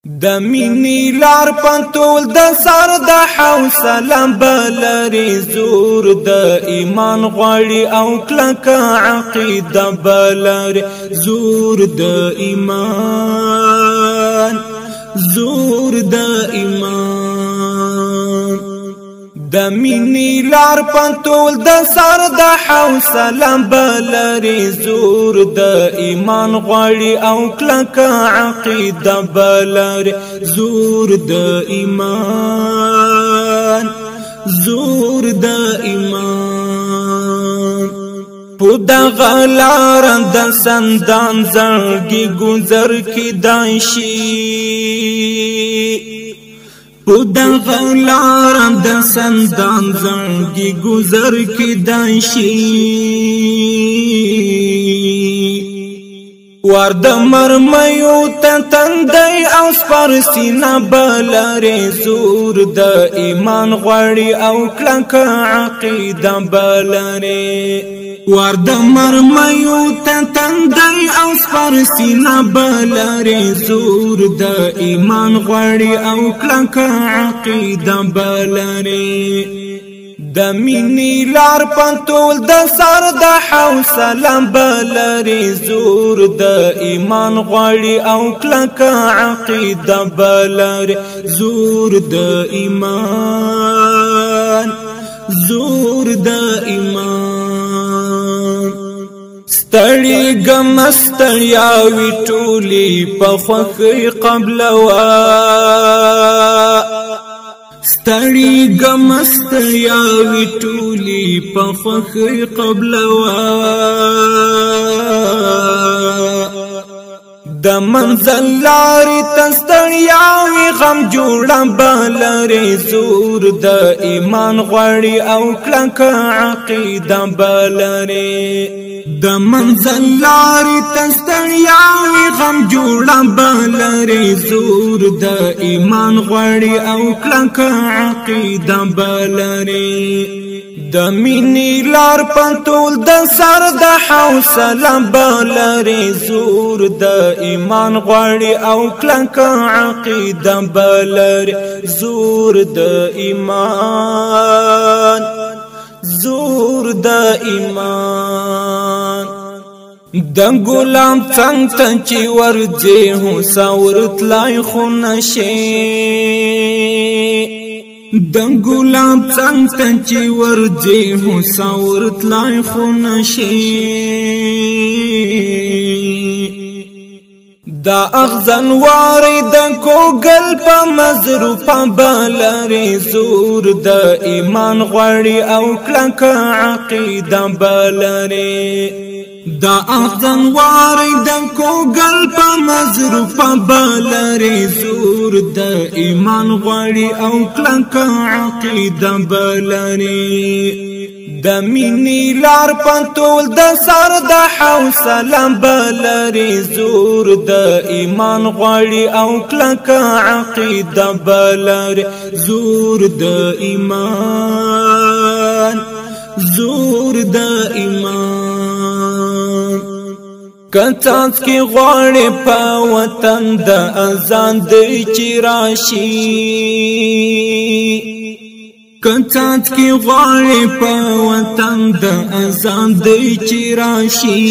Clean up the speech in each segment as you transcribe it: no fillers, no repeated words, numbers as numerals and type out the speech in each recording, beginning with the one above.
د مینی لار پنتول د سر د حوصله بلری زور د ایمان غواړي او کلک عقیده بلری زور د ایمان زور د ایمان د مینی لار پنتول د سر د حوصله بلری زور د ایمان غواړي او کلک عقیده بلری زور د ایمان زور د ایمان پود غلار د سندان زړګي گذر کی دایشي پود غلار د سندان زړګي گذر کی دایشي ورد مرمیو تندی او سپرسینا بلری زور د ایمان غواړي او کلک عقیده بلری ورد مرمیو تندی او سپرسینا بلری زور د ایمان غواړي او کلک عقیده بلری د مینی لار پنتول د سر د حوصله بلری زور د ایمان غواړي او کلک عقیده بلری زور د ایمان زور د ایمان ستړي غم ستړیا وی ټولي په خوخي قبل وا ستړي غم ستړیا وی ټولي په خوخي قبل وا د منزل لارې تستړیا وی غم جوړه بلری زور د ایمان غواړي او کلک عقیده بلری د منزل لارې تستړیا وی غم جوړه بلری زور د ایمان غواړي او کلک عقیده بلری د مینی لار پنتول د سر د حوصله بلری زور د ایمان غواړي او کلک عقیده بلری زور د ایمان زور د ایمان د ګلام څنګ ته چې ورځي هو ساورت لای خو نشي د ګلاب څنګ ته چې ورځي هو ساورت لای خو نشي دا اغزن واری د کوګل په مزروپه بلری زور د ایمان غواړي او کلک عقیده بلری دا اغزن واری د کوګل په مزروپه بلری زور د ایمان غواړي او کلک عقیده بلری د مینی لار پنتول د سر د حوصله بلری زور د ایمان غواړي او کلک عقیده بلری زور د ایمان زور د ایمان کڅاڅ کی غواړي په وطن د اذان د چراشي کڅاڅ کی غواړي په وطن د اذان د چراشي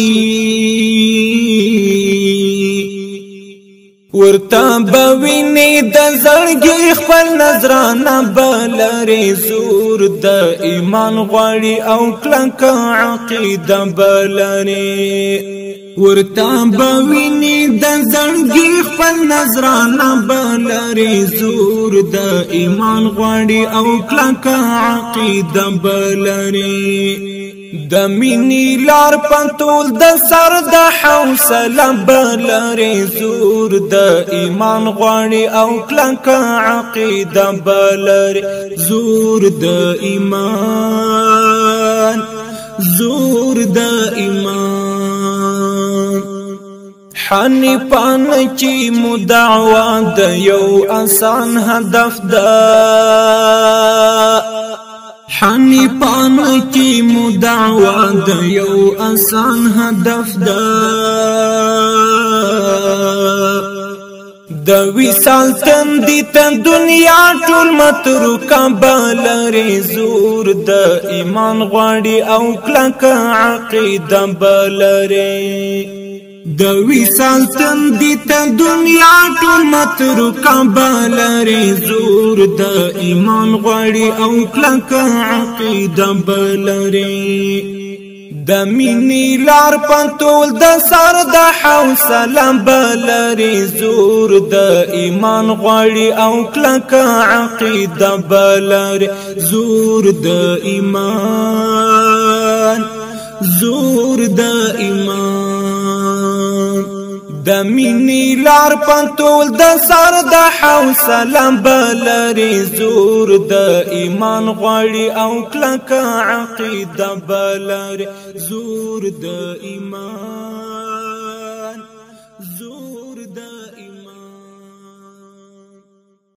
ورتا بویني د زړګي خپل نظرانه بلری زور د ایمان غواړي او کلک عقیده بلری ورتا بویني د زړګي خپل نظرانه بلری زور د ایمان غواړي او کلک عقیده بلری د مینی لار پنتول د سر د حوصله بلری زور د ایمان غواړي او کلک عقیده بلری زور د ایمان زور د ایمان حنیفان چې مدعوا د یو آسان هدف ده حنیفان کی مدعوا د یو آسان هدف ده د وصال تندي ته دنیا ټول متروکه بلري زور د ایمان غواړي او کلک عقیده بلري د وصال تندي ته دنیا ټول متروکه بلري زور د ایمان غواړي او کلک عقیده بلري د مینې لار پټول د سر د حوصله بلري زور د ایمان غواړي او کلک عقیده بلري زور د ایمان زور د ایمان د مینې لار پټول د سر د حوصله بلري زور د ایمان غواړي او کلک عقیده بلري زور د ایمان